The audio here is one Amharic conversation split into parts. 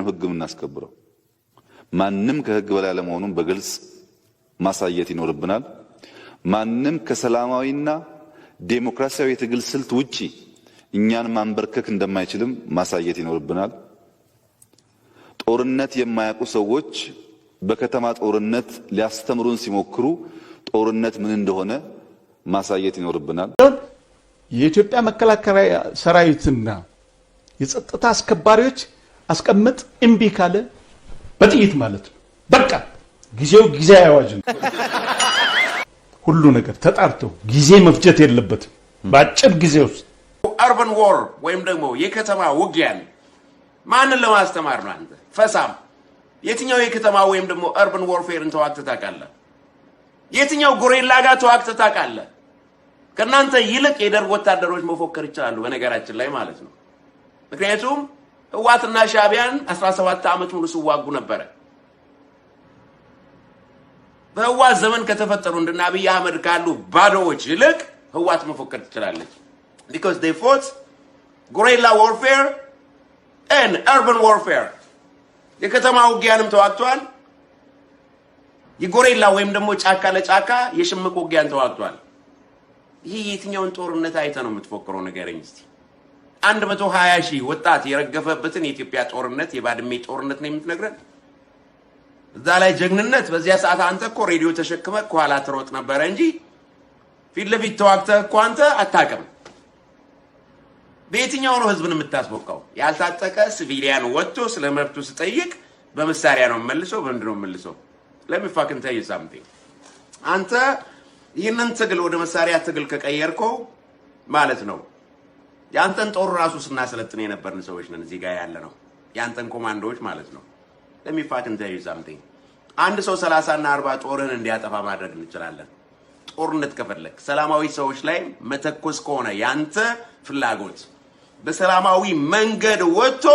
ህግ እናስከብረው ማንንም ከህግ በላይ ለመሆኑን በግልጽ ማሳየት ይኖርብናል ማንንም ከሰላማዊና ዴሞክራሲያዊ የትግል ስልት ውጪ እኛን ማንበርከክ እንደማይችልም ማሳየት ይኖርብናል ጦርነት የማያውቁ ሰዎች በከተማ ጦርነት ሊያስተምሩን ሲሞክሩ ጦርነት ምን እንደሆነ ማሳየት ይኖርብናል የኢትዮጵያ መከላከያ ሰራዊትና የጸጥታ አስከባሪዎች አስቀምጥ እምቢ ካለ በጥይት ማለት ነው በቃ ጊዜው ጊዜ ያዋጅን ሁሉ ነገር ተጣርቶ ጊዜ መፍጀት የለበትም በአጭር ጊዜ ውስጥ urban war ወይም ደግሞ የከተማ ውጊያን ማንን ለማስተማር ነው አንተ ፈሳም የትኛው የከተማ ወይም ደግሞ urban warfare ተዋግተህ ታውቃለህ የትኛው ጎሬላ ጋር ተዋግተህ ታውቃለህ ከናንተ ይልቅ የደርግ ወታደሮች መፎከር ይችላሉ በነገራችን ላይ ማለት ነው ምክንያቱም ህዋትና ሻቢያን 17 ዓመት ሙሉ ሲዋጉ ነበር በህዋት ዘመን ከተፈጠሩ እንደና አብይ አህመድ ካሉ ባዶዎች ይልቅ ህዋት መፎከር ትችላለች because they fought guerrilla warfare and urban warfare የከተማ ውጊያንም ተዋግቷል የጎሬላ ወይም ደግሞ ጫካ ለጫካ የሽምቅ ውጊያን ተዋግቷል ይሄ የትኛውን ጦርነት አይተ ነው የምትፎክረው ነገርኝ እስቲ 120,000 ወጣት የረገፈበትን የኢትዮጵያ ጦርነት የባድሜ ጦርነት ነው የምትነግረን እዛ ላይ ጀግንነት በዚያ ሰዓት አንተ እኮ ሬዲዮ ተሸክመ ኋላ ትሮጥ ነበር እንጂ ፊት ለፊት ተዋግተህ እኮ አንተ አታውቅም በየትኛው ነው ህዝብን የምታስቦካው ያልታጠቀ ሲቪሊያን ወጥቶ ስለመብቱ ሲጠይቅ በመሳሪያ ነው መልሰው በእንድነው መልሰው let me fucking tell you something አንተ ይህንን ትግል ወደ መሳሪያ ትግል ከቀየርከው ማለት ነው ያንተን ጦር ራሱ ስናሰለጥን የነበርን ሰዎች ነን እዚህ ጋር ያለ ነው ያንተን ኮማንዶዎች ማለት ነው let me fucking tell you something አንድ ሰው 30 እና 40 ጦርን እንዲያጠፋ ማድረግ እንችላለን ጦርነት ከፈለክ ሰላማዊ ሰዎች ላይ መተኮስ ከሆነ ያንተ ፍላጎት በሰላማዊ መንገድ ወጥቶ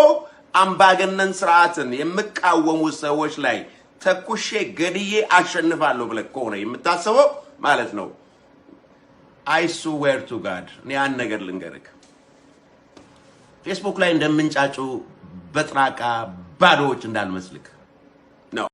አምባገነን ስርዓትን የምቃወሙ ሰዎች ላይ ተኩሼ ገድዬ አሸንፋለሁ ብለህ ከሆነ የምታስበው ማለት ነው I swear to God እኔ አንድ ነገር ልንገርህ ፌስቡክ ላይ እንደምንጫጩ በጥራቃ ባዶዎች እንዳልመስልክ